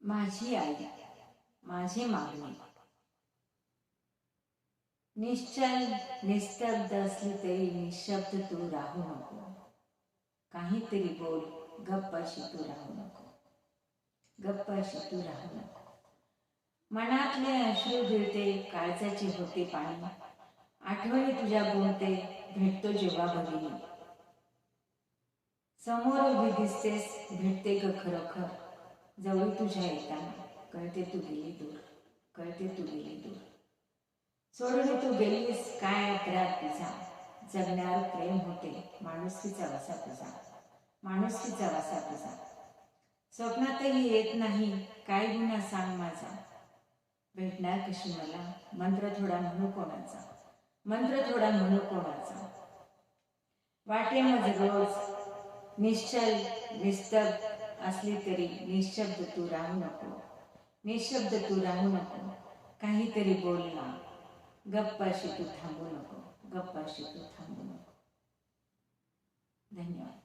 माझी आई, माझी मागणी. निश्चल निस्तब्ध असली तरी निशब्द तू राहू नको. काहीतरी बोल, गप्प अशी तू राहू नको. गप्प अशी तू राहू नको. मनातले अश्रू गिळते, काळजाची होते पाणी. आठवणी तुझ्या बोलते, भेटतो जेव्हा भगिनी. समोर उभी दिसतेस, भेटते ग खरोखर. जवळ तुझ्या येताना कळते तू गेली दूर. कळते तू गेली दूर. सोडून तू गेलीस, काय अपराध तुझा. जगण्यावर प्रेम होते, माणुसकीचा वसा तुझा. माणुसकीचा वसा तुझा. स्वप्नातही येत नाही, काय गुन्हा सांग माझा. भेटणार कशी मला, मंत्र थोडा म्हणू कोणाचा. मंत्र थोडा म्हणू कोणाचा. वाटे मज रोज निश्चल निस्तब्ध असली तरी निशब्द तू राहू नको. निशब्द तू राहू नको. काहीतरी बोल ना. गप्प अशी तू थांबू नको. गप्प अशी तू थांबू नको. धन्यवाद.